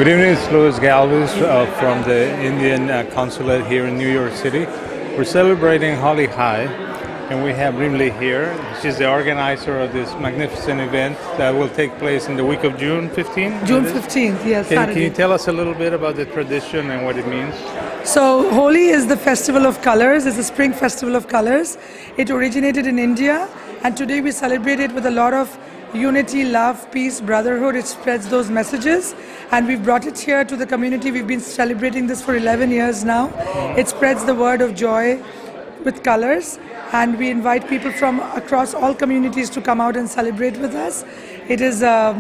Good evening, it's Louis Galvez from the Indian Consulate here in New York City. We're celebrating Holi Hai, and we have Rimli here. She's the organizer of this magnificent event that will take place in the week of June 15th? June 15th, yes, Can you tell us a little bit about the tradition and what it means? So Holi is the festival of colors. It's a spring festival of colors. It originated in India, and today we celebrate it with a lot of unity, love, peace, brotherhood. It spreads those messages, and we've brought it here to the community. We've been celebrating this for 11 years now. It spreads the word of joy with colors, and we invite people from across all communities to come out and celebrate with us. It is a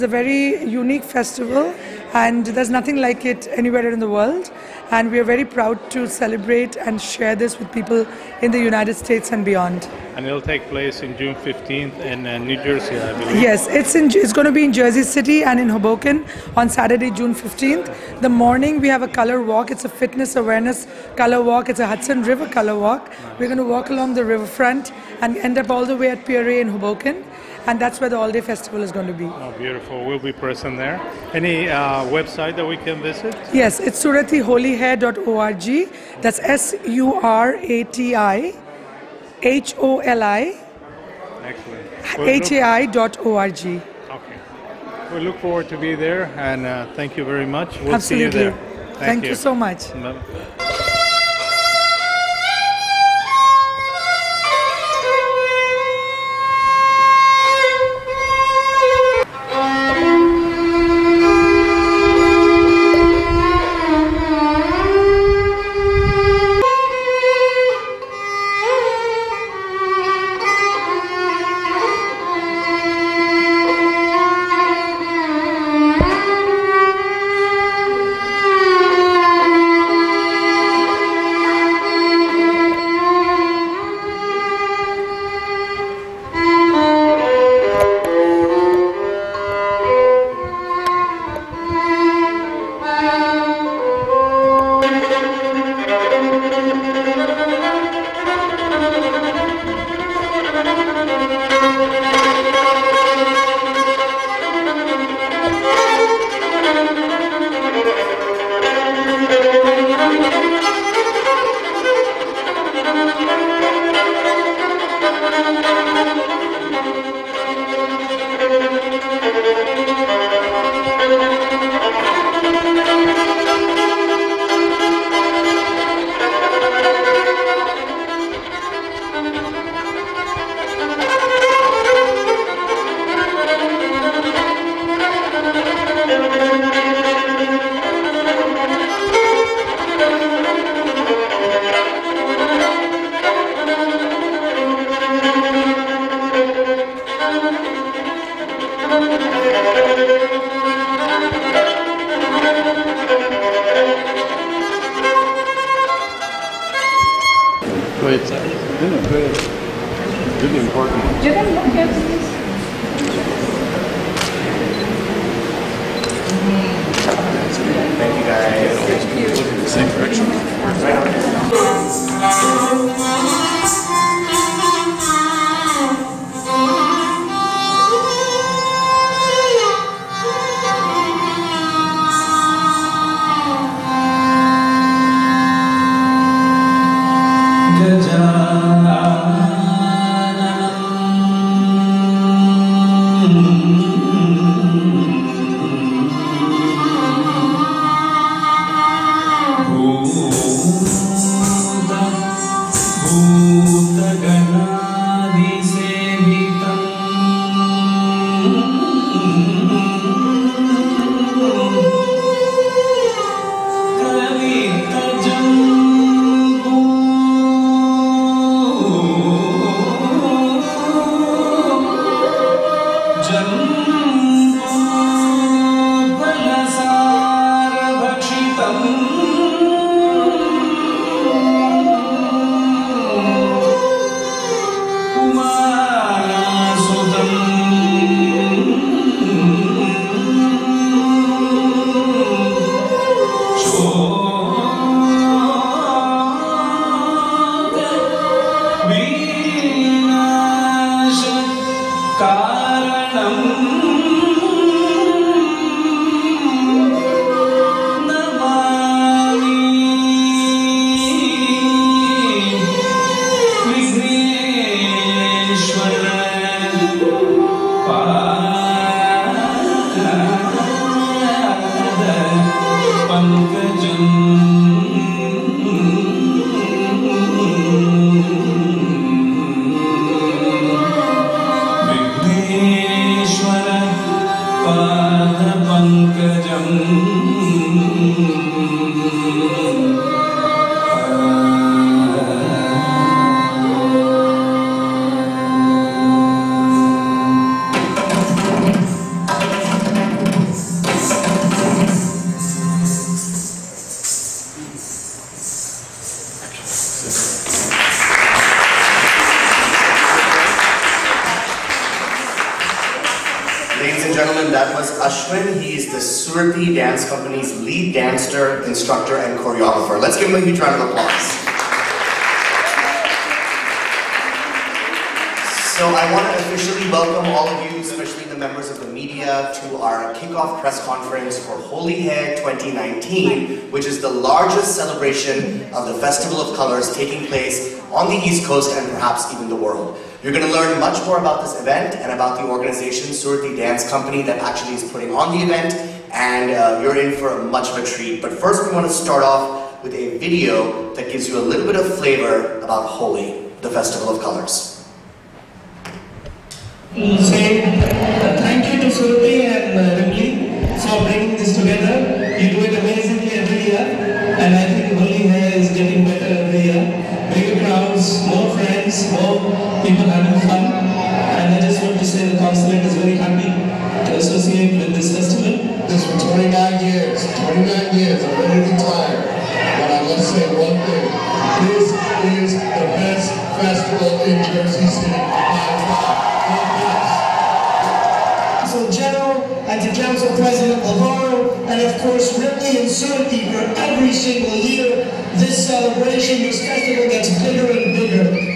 very unique festival, and there's nothing like it anywhere in the world, and we are very proud to celebrate and share this with people in the United States and beyond. And it'll take place in June 15th in New Jersey, I believe. Yes, it's going to be in Jersey City and in Hoboken on Saturday, June 15th. The morning we have a color walk. It's a fitness awareness color walk. It's a Hudson River color walk. Nice. We're going to walk along the riverfront and end up all the way at Pier A in Hoboken. And that's where the all-day festival is going to be. Oh, beautiful. We'll be present there. Any website that we can visit? Yes, it's SuratiHoliHai.org. That's SURATI HOLI. Excellent. HAI.org. Okay. We look forward to be there, and thank you very much. We'll Absolutely. see you there. Thank you so much. It's really important. Thank you, guys. Same direction. Ooh. gentlemen, that was Ashwin. He's the Surati Dance Company's lead dancer, instructor, and choreographer. Let's give him a huge round of applause. So I want to officially welcome all of you, especially the members of the media, to our kickoff press conference for Holi Hai 2019, which is the largest celebration of the Festival of Colors taking place on the East Coast and perhaps even the world. You're going to learn much more about this event and about the organization, Surati Dance Company, that actually is putting on the event, and you're in for much of a treat. But first we want to start off with a video that gives you a little bit of flavor about Holi, the Festival of Colors. Say thank you to Surati and Rimli for bringing this together. You do it amazingly every year, and I think Holi Hai is getting better every year. Bigger crowds, more friends, more people having fun, and I just want to say the consulate is very happy to associate with this festival. This for 29 years, I'm ready to retire, but I must say one thing, this is the best festival in Jersey City by far. So General and to Council President Alvaro, and of course Ripley and Surati, for every single year this celebration, this festival gets bigger and bigger.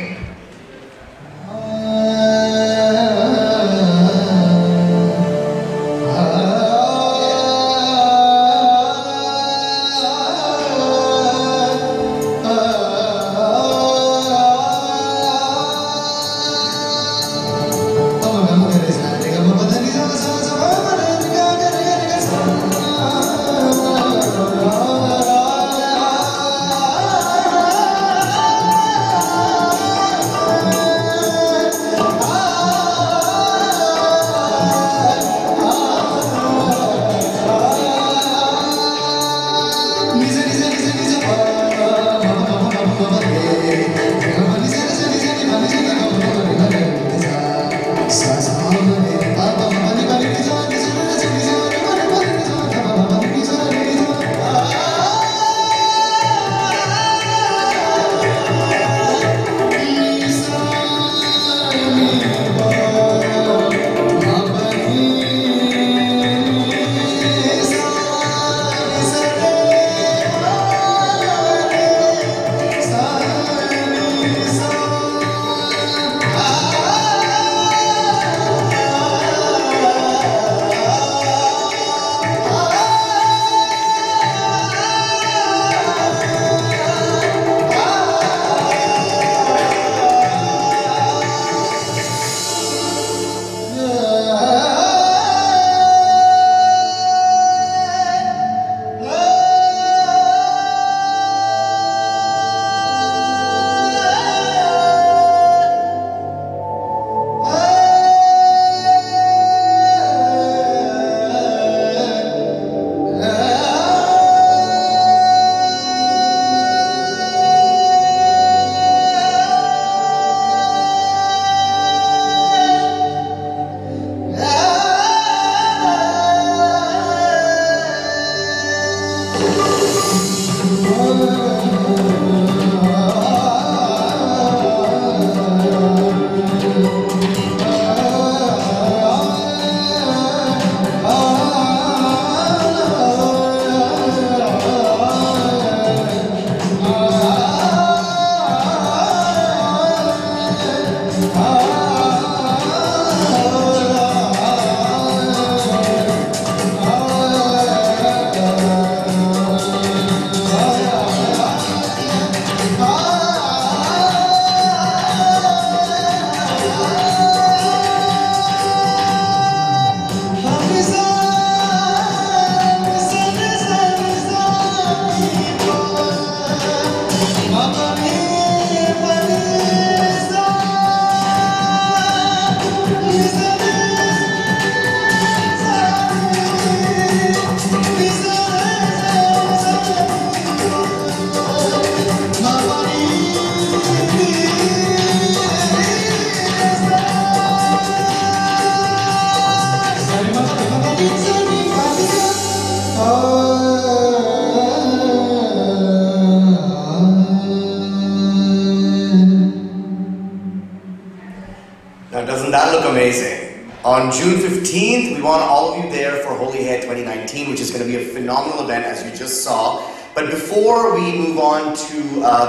Now, doesn't that look amazing? On June 15th, we want all of you there for Holi Hai 2019, which is going to be a phenomenal event, as you just saw. But before we move on to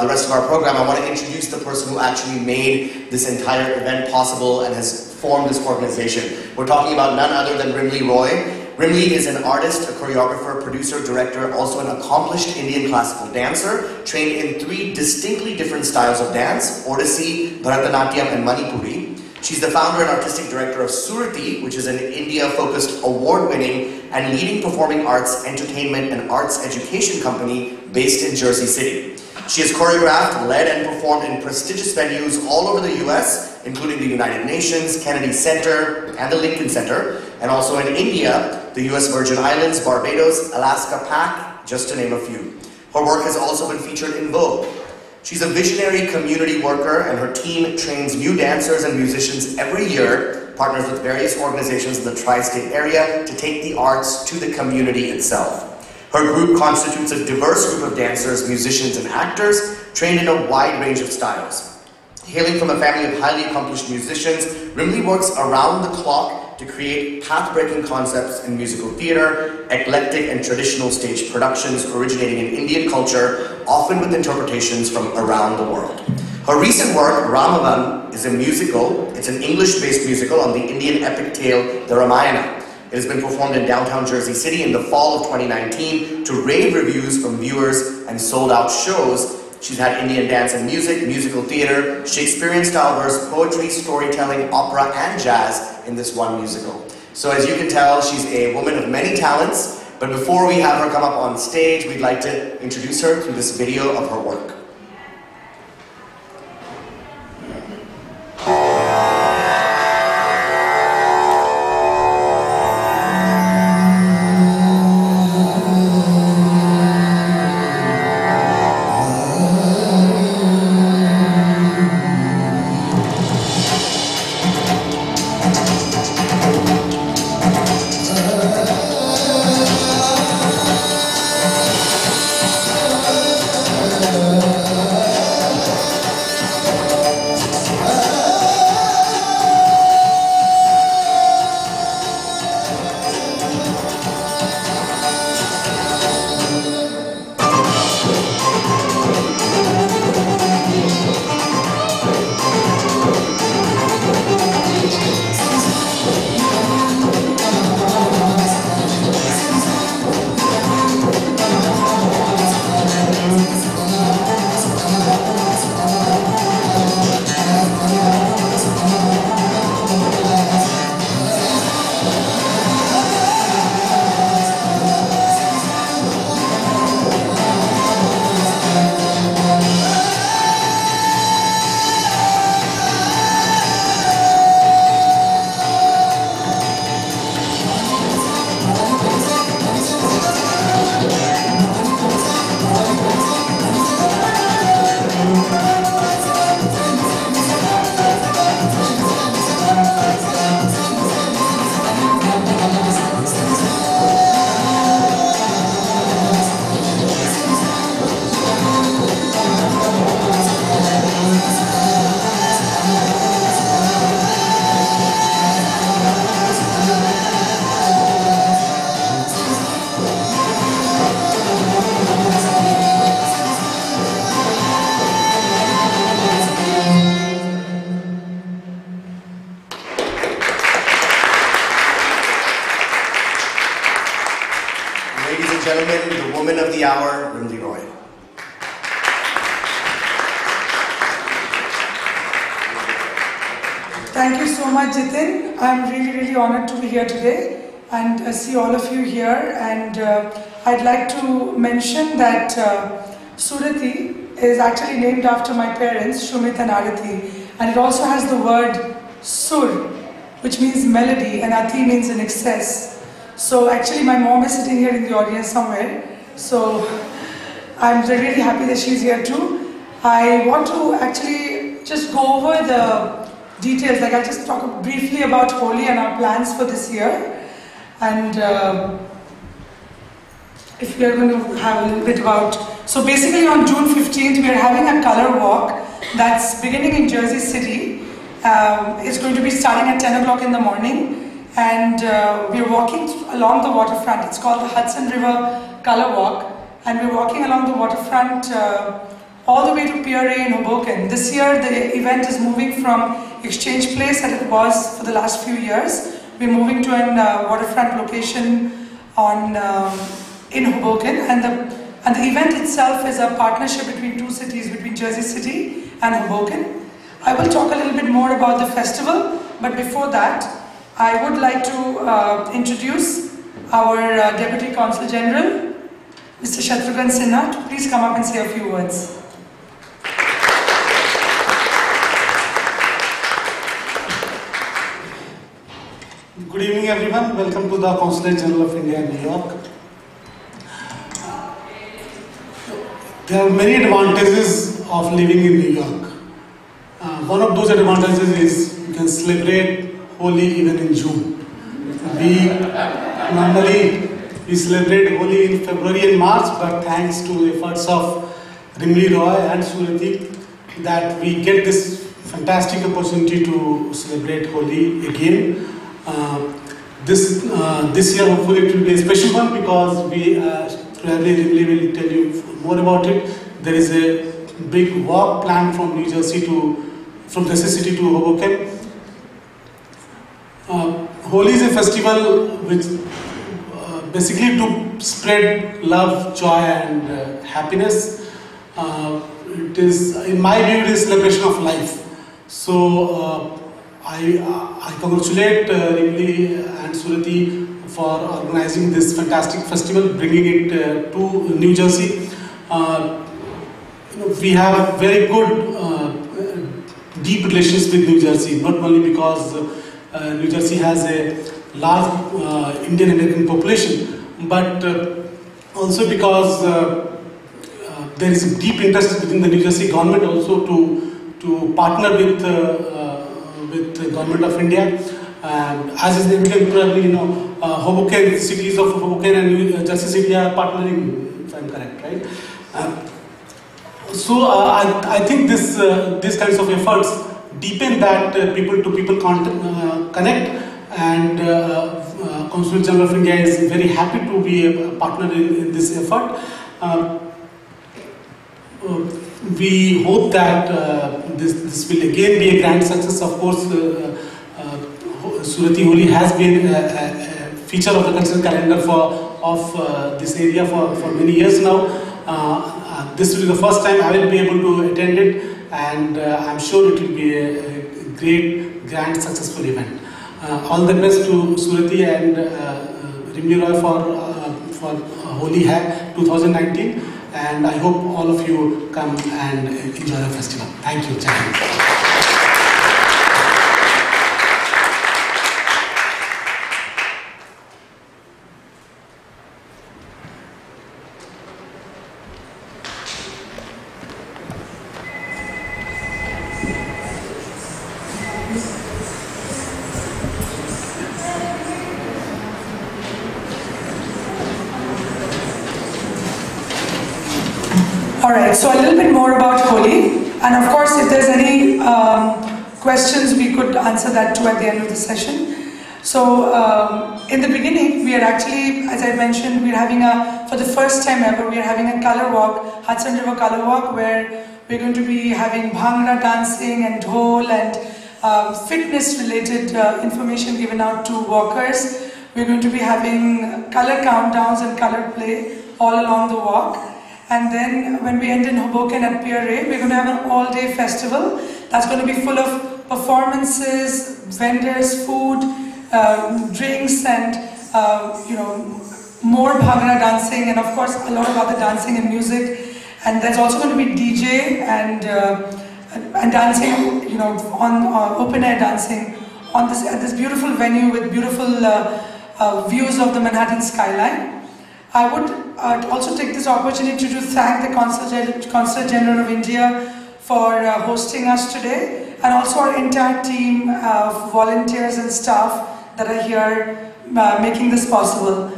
the rest of our program, I want to introduce the person who actually made this entire event possible and has formed this organization. We're talking about none other than Rimli Roy. Rimli is an artist, a choreographer, producer, director, also an accomplished Indian classical dancer, trained in 3 distinctly different styles of dance: Odissi, Bharatanatyam, and Manipuri. She's the founder and artistic director of Surati, which is an India-focused, award-winning and leading performing arts, entertainment, and arts education company based in Jersey City. She has choreographed, led, and performed in prestigious venues all over the US, including the United Nations, Kennedy Center, and the Lincoln Center, and also in India, the US Virgin Islands, Barbados, Alaska PAC, just to name a few. Her work has also been featured in Vogue. She's a visionary community worker, and her team trains new dancers and musicians every year, partners with various organizations in the tri-state area to take the arts to the community itself. Her group constitutes a diverse group of dancers, musicians, and actors, trained in a wide range of styles. Hailing from a family of highly accomplished musicians, Rimli works around the clock to create path-breaking concepts in musical theater, eclectic and traditional stage productions originating in Indian culture, often with interpretations from around the world. Her recent work, Ramavan, is a musical. It's an English-based musical on the Indian epic tale, the Ramayana. It has been performed in downtown Jersey City in the fall of 2019 to rave reviews from viewers and sold-out shows. She's had Indian dance and music, musical theater, Shakespearean-style verse, poetry, storytelling, opera, and jazz in this one musical. So as you can tell, she's a woman of many talents, but before we have her come up on stage, we'd like to introduce her through this video of her work. Gentlemen, the woman of the hour, Rimli Roy. Thank you so much, Jitin. I'm really honored to be here today and see all of you here. And I'd like to mention that Surati is actually named after my parents, Shumit and Arati. And it also has the word Sur, which means melody, and Ati means in excess. So actually my mom is sitting here in the audience somewhere. So I'm really happy that she's here too. I want to actually just go over the details. Like I'll just talk briefly about Holi and our plans for this year. And if we are going to have a little bit about... So basically on June 15th, we are having a color walk that's beginning in Jersey City. It's going to be starting at 10 o'clock in the morning. and we're walking along the waterfront. It's called the Hudson River Color Walk, and we're walking along the waterfront all the way to Pier A in Hoboken. This year the event is moving from Exchange Place that it was for the last few years. We're moving to a waterfront location in Hoboken, and the event itself is a partnership between two cities, between Jersey City and Hoboken. I will talk a little bit more about the festival, but before that, I would like to introduce our Deputy Consul General, Mr. Shatrughan Sinha, to please come up and say a few words. Good evening, everyone. Welcome to the Consulate General of India in New York. There are many advantages of living in New York. One of those advantages is you can celebrate Holi even in June. Normally we celebrate Holi in February and March, but thanks to the efforts of Rimli Roy and Surati, that we get this fantastic opportunity to celebrate Holi again. This year hopefully it will be a special one, because we probably Rimli will tell you more about it. There is a big walk planned from New Jersey from Jersey City to Hoboken. Holi is a festival which basically to spread love, joy and happiness. It is, in my view, it is a celebration of life. So I congratulate Rimli and Surati for organizing this fantastic festival, bringing it to New Jersey. We have very good, deep relations with New Jersey, not only because New Jersey has a large Indian American population, but also because there is a deep interest within the New Jersey government also to partner with the government of India. As is evident, probably Hoboken, cities of Hoboken and New Jersey City are partnering, if I'm correct, right? So I think these kinds of efforts deepen that people-to-people connect, and Consulate General of India is very happy to be a partner in this effort. We hope that this will again be a grand success. Of course, Surati Holi has been a feature of the cultural calendar of this area for many years now. This will be the first time I will be able to attend it, and I'm sure it will be a great, grand, successful event. All the best to Surati and Rimli Roy for Holi Hai 2019, and I hope all of you come and enjoy the festival. Thank you. Alright, so a little bit more about Holi, and of course if there's any questions we could answer that too at the end of the session. So in the beginning we are actually, as I mentioned, we're having for the first time ever, we are having a color walk, Hudson River Color Walk, where we're going to be having bhangra dancing and dhol and fitness related information given out to walkers. We're going to be having color countdowns and color play all along the walk. And then when we end in Hoboken at Pier A, we're going to have an all-day festival that's going to be full of performances, vendors, food, drinks, and more bhangra dancing, and of course a lot of other dancing and music. And there's also going to be DJ and dancing, on open air dancing at this beautiful venue with beautiful views of the Manhattan skyline. I would also take this opportunity to thank the Consulate General of India for hosting us today, and also our entire team of volunteers and staff that are here making this possible.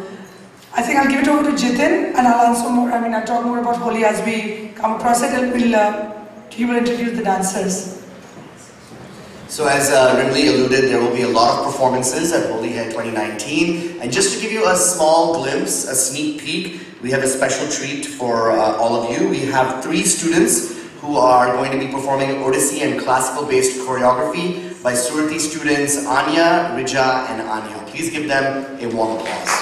I think I'll give it over to Jitin, and I'll talk more about Holi as we come across it, and he will introduce the dancers. So as Rimli alluded, there will be a lot lot of performances at Holi Hai 2019. And just to give you a small glimpse, a sneak peek, we have a special treat for all of you. We have 3 students who are going to be performing Odissi and classical-based choreography by Surati students Anya, Rija, and Anya. Please give them a warm applause.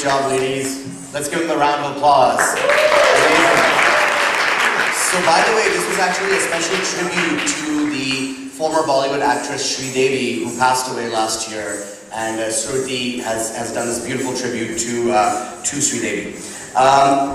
job, ladies. Let's give them a round of applause. Amazing. So by the way, this was actually a special tribute to the former Bollywood actress Sri Devi, who passed away last year. And Surati has done this beautiful tribute to Sri Devi.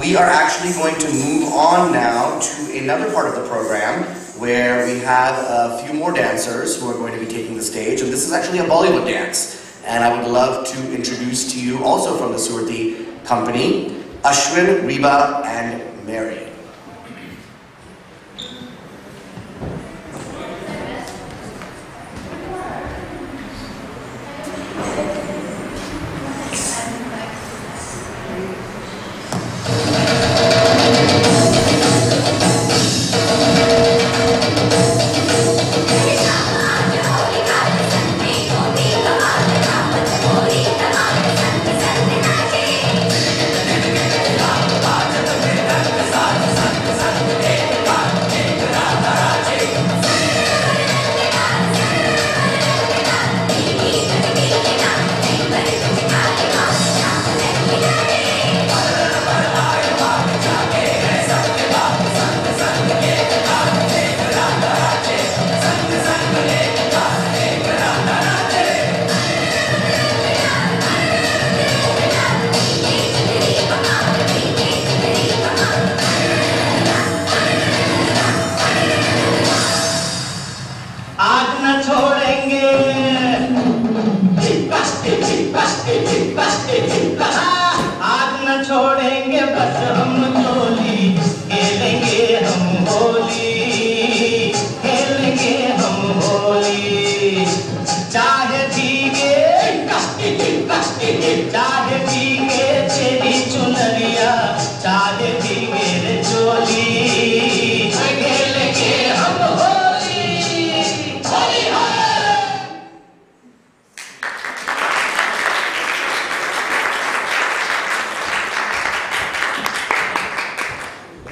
We are actually going to move on now to another part of the program where we have a few more dancers who are going to be taking the stage. And this is actually a Bollywood dance. And I would love to introduce to you, also from the Surati company, Ashwin, Reba, and Mary.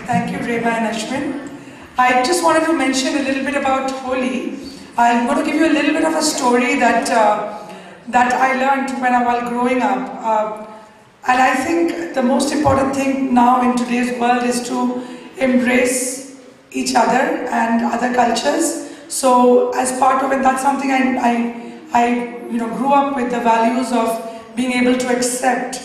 Thank you, Reba and Ashwin. I just wanted to mention a little bit about Holi. I'm going to give you a little bit of a story that I learned when I was growing up. And I think the most important thing now in today's world is to embrace each other and other cultures. So as part of it, that's something I grew up with, the values of being able to accept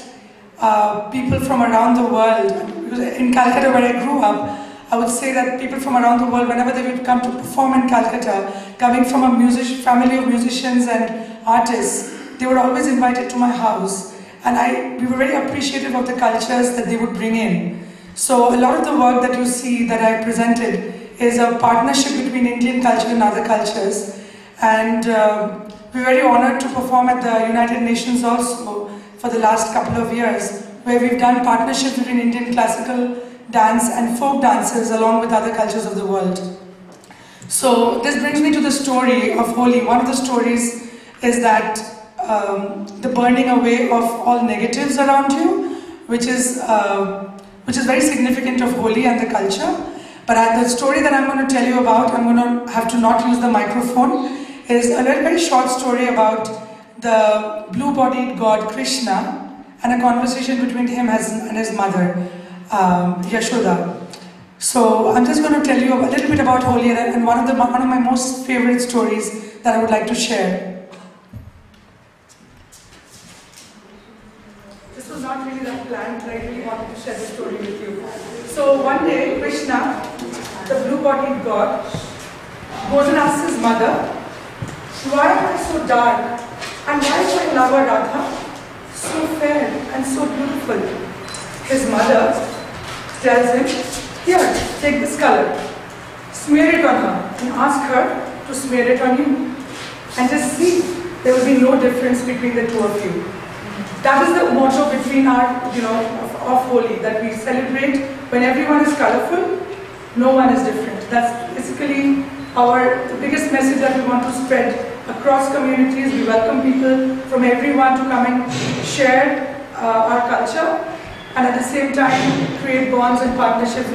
people from around the world. Because in Calcutta, where I grew up, I would say that people from around the world, whenever they would come to perform in Calcutta, coming from a family of musicians and artists, they were always invited to my house. And we were very appreciative of the cultures that they would bring in. So a lot of the work that you see that I presented is a partnership between Indian culture and other cultures. And we're very honored to perform at the United Nations also for the last couple of years, where we've done partnerships between Indian classical dance and folk dances along with other cultures of the world. So this brings me to the story of Holi. One of the stories is that the burning away of all negatives around you, which is very significant of Holi and the culture. But the story that I'm going to tell you about, I'm going to have to not use the microphone, is a very short story about the blue-bodied god Krishna and a conversation between him and his mother, Yashoda. So I'm just going to tell you a little bit about Holi and one of my most favorite stories that I would like to share. This was not really that planned, but I really wanted to share the story with you. So one day, Krishna, the blue-bodied god, goes and asks his mother, "Why am I so dark? And why is my lover Radha so fair and so beautiful?" His mother tells him, "Here, take this color, smear it on her and ask her to smear it on you. And just see, there will be no difference between the two of you." That is the motto between of Holi, that we celebrate when everyone is colorful, no one is different. That's basically the biggest message that we want to spread across communities. We welcome people from everyone to come and share our culture, and at the same time create bonds and partnerships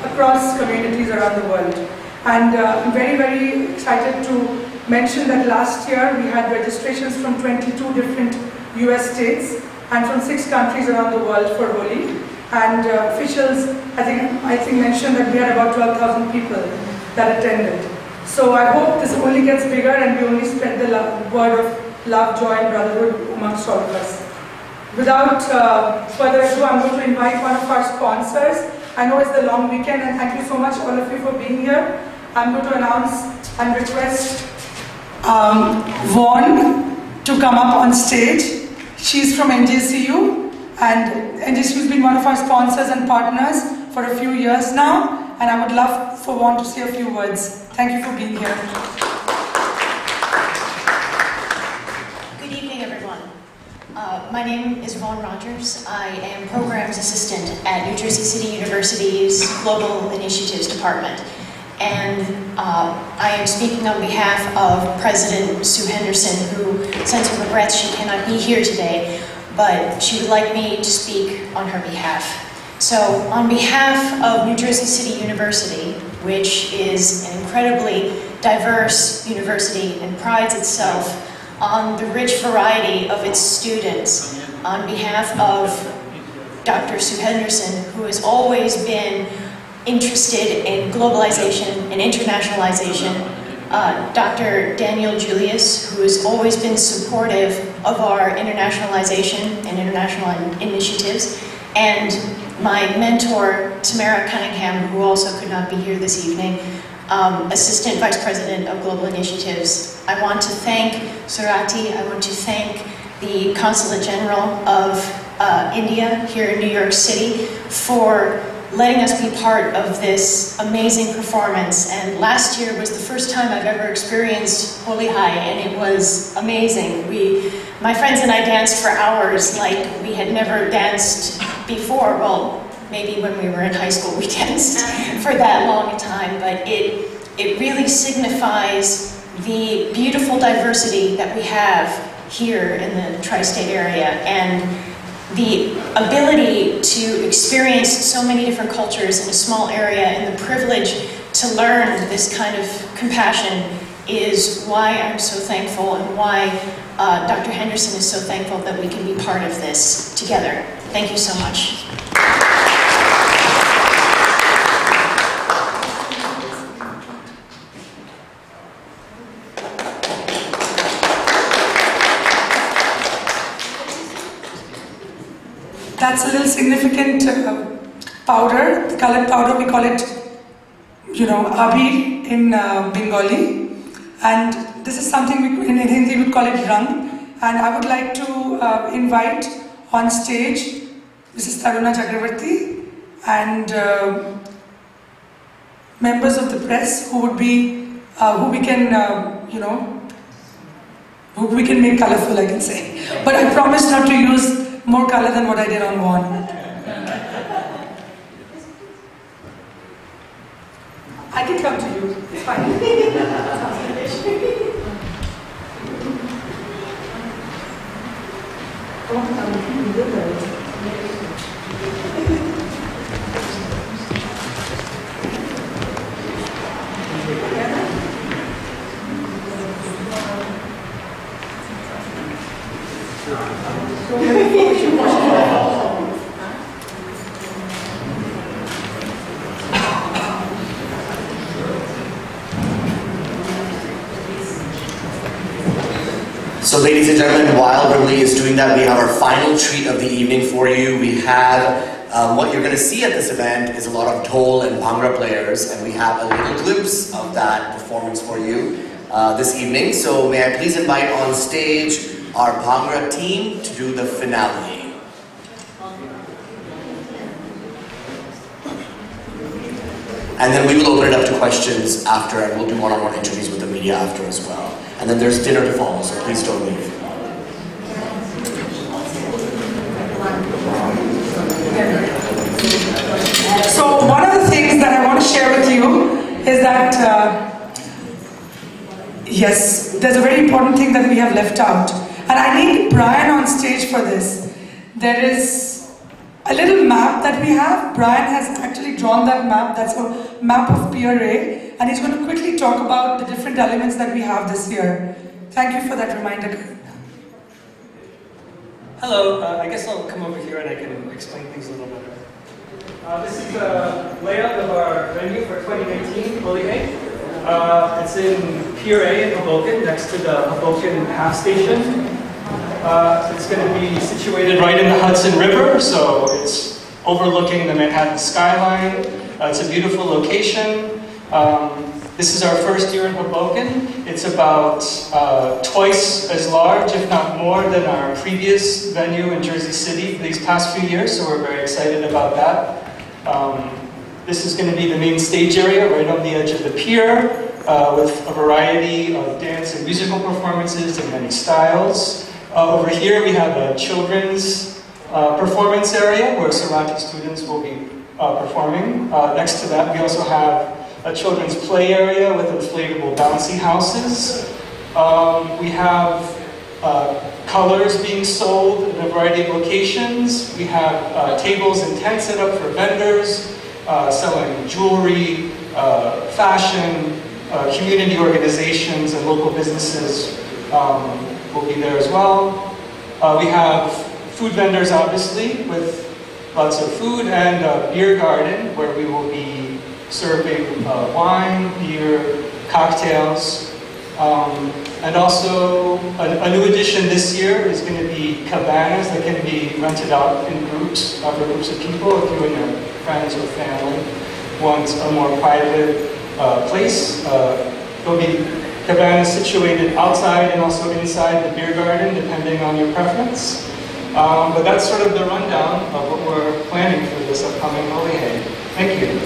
across communities around the world. And I'm very, very excited to mention that last year we had registrations from 22 different US states, and from 6 countries around the world for Holi. And officials, I think mentioned that we had about 12,000 people that attended. So I hope this only gets bigger and we only spread the word of love, joy and brotherhood amongst all of us. Without further ado, I'm going to invite one of our sponsors. I know it's the long weekend and thank you so much all of you for being here. I'm going to announce and request Vaughn to come up on stage. She's from NJCU and NJCU has been one of our sponsors and partners for a few years now, and I would love for Vaughn to say a few words. Thank you for being here. Good evening, everyone. My name is Vaughn Rogers. I am Programs Assistant at New Jersey City University's Global Initiatives Department. And I am speaking on behalf of President Sue Henderson, who sends her regrets she cannot be here today, but she would like me to speak on her behalf. So, on behalf of New Jersey City University, which is an incredibly diverse university and prides itself on the rich variety of its students, on behalf of Dr. Sue Henderson, who has always been interested in globalization and internationalization, Dr. Daniel Julius, who has always been supportive of our internationalization and international initiatives, and my mentor, Tamara Cunningham, who also could not be here this evening, Assistant Vice President of Global Initiatives. I want to thank Surati, I want to thank the Consulate General of India here in New York City for letting us be part of this amazing performance. And last year was the first time I've ever experienced Holi Hai, and it was amazing. My friends and I danced for hours like we had never danced before. Well, maybe when we were in high school we danced for that long a time, but it really signifies the beautiful diversity that we have here in the tri-state area, and the ability to experience so many different cultures in a small area, and the privilege to learn this kind of compassion is why I'm so thankful, and why Dr. Henderson is so thankful that we can be part of this together. Thank you so much. That's a little significant powder, the colored powder. We call it, abir in Bengali, and this is something in Hindi we call it rang. And I would like to invite on stage Mrs. Taruna Chakravarti and members of the press who would be, who we can make colorful, I can say. But I promise not to use more color than what I did on Vaughn. I can come to you, it's fine. So ladies and gentlemen, while Brimley is doing that, we have our final treat of the evening for you. We have, what you're going to see at this event is a lot of dhol and bhangra players, and we have a little glimpse of that performance for you this evening. So may I please invite on stage our bhangra team to do the finale. And then we will open it up to questions after, and we'll do one-on-one interviews with the media after as well. And then there's dinner to follow, so please don't leave. So one of the things that I want to share with you is that, yes, there's a very important thing that we have left out. And I need Brian on stage for this. There is a little map that we have. Brian has actually drawn that map. That's a map of Pier A. And he's going to quickly talk about the different elements that we have this year. Thank you for that reminder. Hello, I guess I'll come over here and I can explain things a little better. This is a layout of our venue for 2019 Holi Hai. It's in Pier A in Hoboken, next to the Hoboken half station. It's going to be situated right in the Hudson River, so it's overlooking the Manhattan skyline. It's a beautiful location. This is our first year in Hoboken. It's about twice as large, if not more, than our previous venue in Jersey City for these past few years, so we're very excited about that. This is going to be the main stage area right on the edge of the pier, with a variety of dance and musical performances in many styles. Over here we have a children's performance area where Surati students will be performing. Next to that we also have a children's play area with inflatable bouncy houses. We have colors being sold in a variety of locations. We have tables and tents set up for vendors, selling jewelry, fashion, community organizations and local businesses will be there as well. We have food vendors, obviously, with lots of food, and a beer garden where we will be serving wine, beer, cocktails, and also a new addition this year is going to be cabanas that can be rented out in groups, for groups of people. If you and your friends or family want a more private place, there'll be cabanas situated outside and also inside the beer garden, depending on your preference. But that's sort of the rundown of what we're planning for this upcoming Holi Hai. Thank you.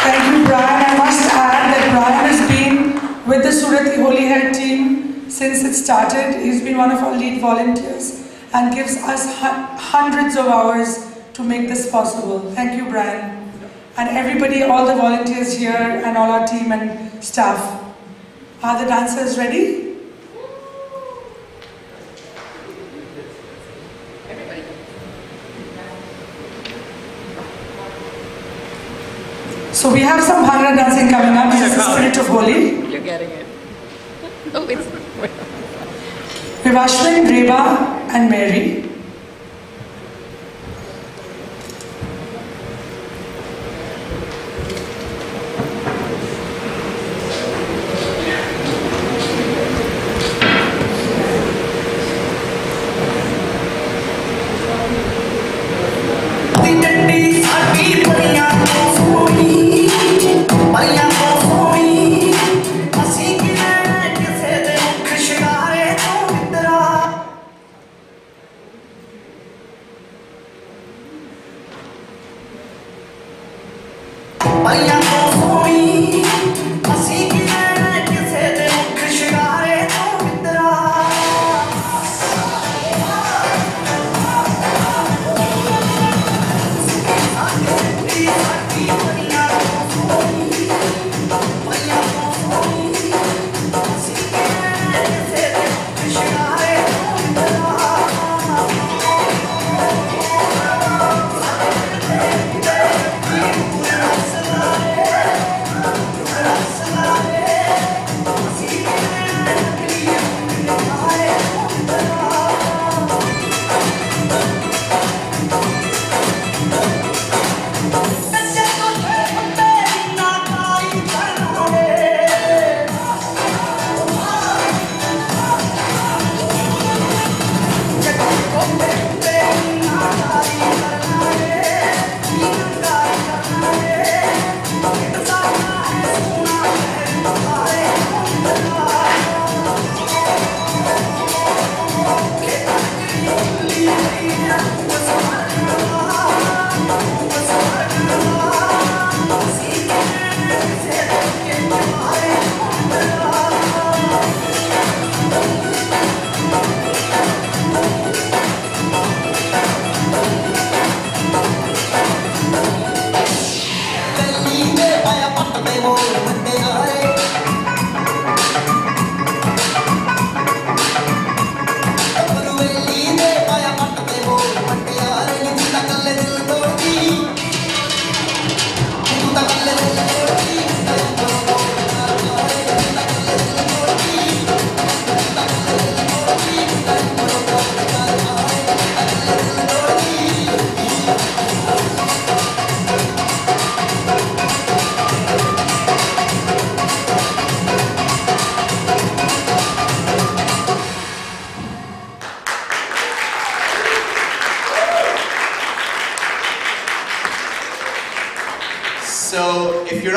Thank you, Brian. I must add that Brian has been with the Surati Holi Hai team since it started. He's been one of our lead volunteers and gives us hundreds of hours to make this possible. Thank you, Brian. And everybody, all the volunteers here and all our team and staff. Are the dancers ready? So we have some Bhangra dancing coming up. This is the spirit of Holi. You're getting it. Oh, it's... We have Ashwin, Reba and Mary.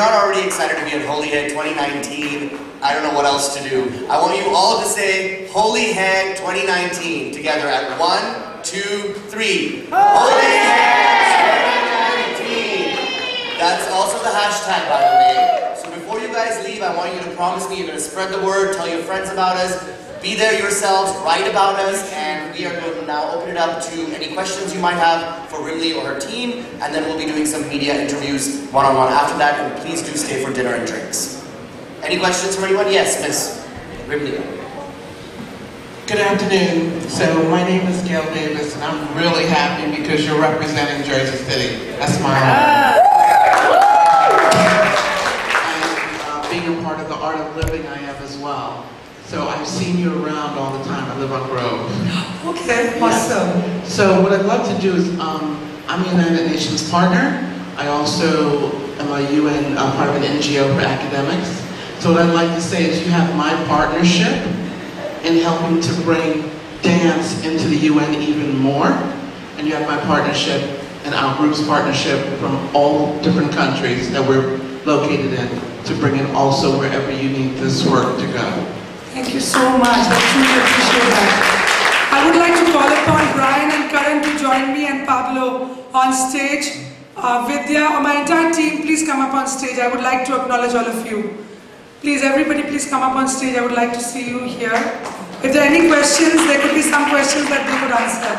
not already excited to be at Holi Hai 2019, I don't know what else to do. I want you all to say Holi Hai 2019 together at 1, 2, 3. Holi Hai 2019! That's also the hashtag, by the way. So before you guys leave, I want you to promise me you're going to spread the word, tell your friends about us, be there yourselves, write about us, and we are going to now open it up to any questions you might have for Rimli or her team, and then we'll be doing some media interviews one-on-one after that, and please do stay for dinner and drinks. Any questions from anyone? Yes, Miss Rimli. Good afternoon. So my name is Gail Davis, and I'm really happy because you're representing Jersey City. That's my honor. And being a part of the art of living, I am as well. So I've seen you around all the time. I live on Grove. Okay, awesome. So what I'd love to do is, I'm a United Nations partner. I also am a UN part of an NGO for academics. So what I'd like to say is you have my partnership in helping to bring dance into the UN even more. And you have my partnership and our group's partnership from all different countries that we're located in to bring it also wherever you need this work to go. Thank you so much. I truly appreciate that. I would like to call upon Brian and Karan to join me and Pablo on stage. Vidya, or my entire team, please come up on stage. I would like to acknowledge all of you. Please, everybody, please come up on stage. I would like to see you here. If there are any questions, there could be some questions that they could answer.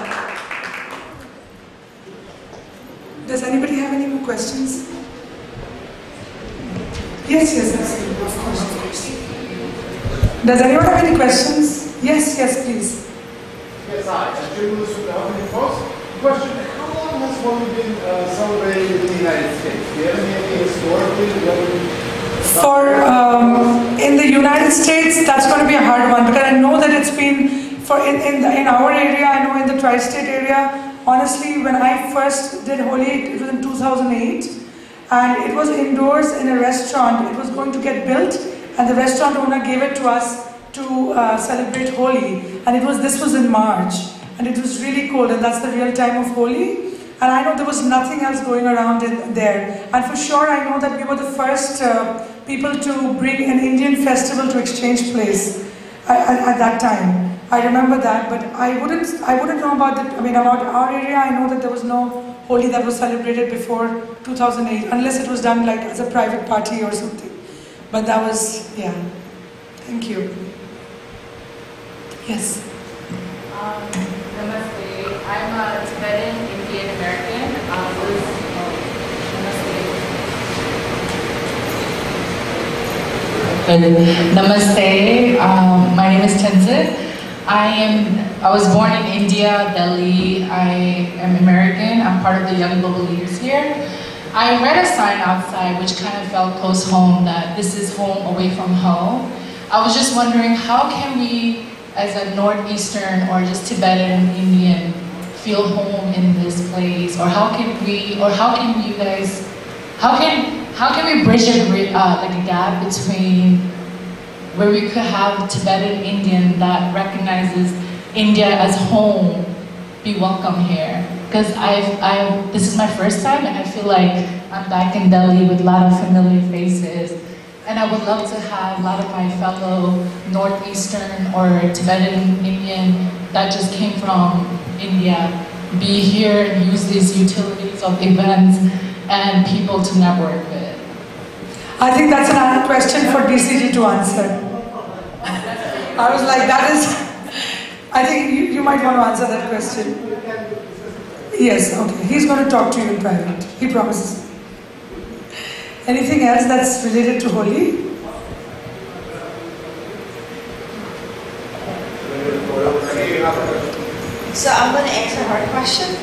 Does anybody have any more questions? Yes, absolutely. Of course, of course. Does anyone have any questions? Yes, please. Yes, hi. Question, how long has Holi been celebrated in the United States? Do you have any historically? In the United States, that's going to be a hard one because I know that it's been, in our area, I know in the tri-state area, honestly, when I first did Holi, it was in 2008 and it was indoors in a restaurant. It was going to get built and the restaurant owner gave it to us to celebrate Holi, and this was in March, and it was really cold, and that's the real time of Holi. And I know there was nothing else going around there, and for sure I know that we were the first people to bring an Indian festival to Exchange Place at that time. I remember that, but I wouldn't know about about our area. I know that there was no Holi that was celebrated before 2008, unless it was done like as a private party or something. But that was, yeah. Thank you. Yes. Namaste. I'm a Tibetan Indian American. Namaste. My name is Tenzit. I was born in India, Delhi. I am American. I'm part of the Young Global Leaders here. I read a sign outside which kind of felt close home, that this is home away from home. I was just wondering, how can we, as a Northeastern or just Tibetan Indian, feel home in this place? Or how can we bridge a gap between where we could have Tibetan Indian that recognizes India as home be welcome here? Because this is my first time and I feel like I'm back in Delhi with a lot of familiar faces. And I would love to have a lot of my fellow Northeastern or Tibetan Indian that just came from India be here and use these utilities of events and people to network with. I think that's another question for DCG to answer. I was like, I think you might want to answer that question. Yes, okay. He's going to talk to you in private. He promises. Anything else that's related to Holi? So I'm going to answer her question.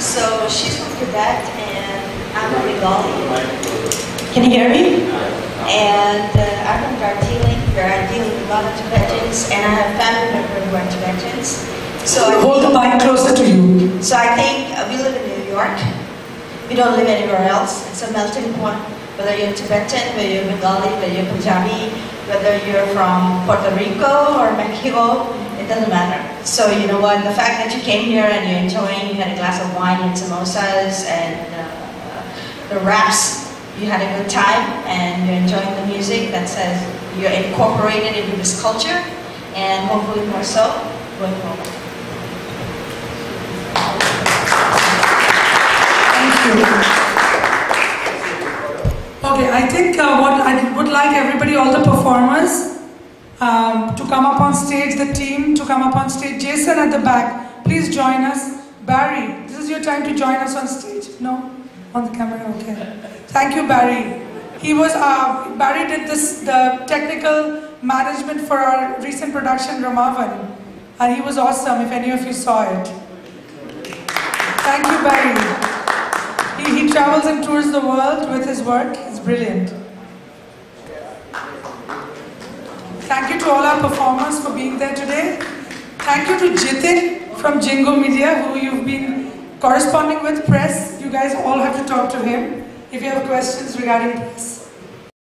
So she's from Tibet and I'm a Bengali. Can you hear me? And I'm from Darjeeling, where I deal with a lot of Tibetans, and I have family members who are Tibetans. So hold the mic closer to you. So I think we live in New York. We don't live anywhere else. It's a melting pot. Whether you're Tibetan, whether you're Bengali, whether you're Punjabi, whether you're from Puerto Rico or Mexico, it doesn't matter. So you know what, the fact that you came here and you're enjoying, you had a glass of wine and samosas and the wraps, you had a good time and you're enjoying the music that says you're incorporated into this culture, and hopefully more so going forward. Thank you. Okay, I think what I would like everybody, all the performers, to come up on stage, the team to come up on stage. Jason at the back, please join us. Barry, this is your time to join us on stage. No? On the camera, okay. Thank you, Barry. He was, Barry did the technical management for our recent production, Ramavan. And he was awesome, if any of you saw it. Thank you, Barry. He travels and tours the world with his work. He's brilliant. Thank you to all our performers for being there today. Thank you to Jitin from Jingo Media, who you've been corresponding with, press. You guys all have to talk to him if you have questions regarding press.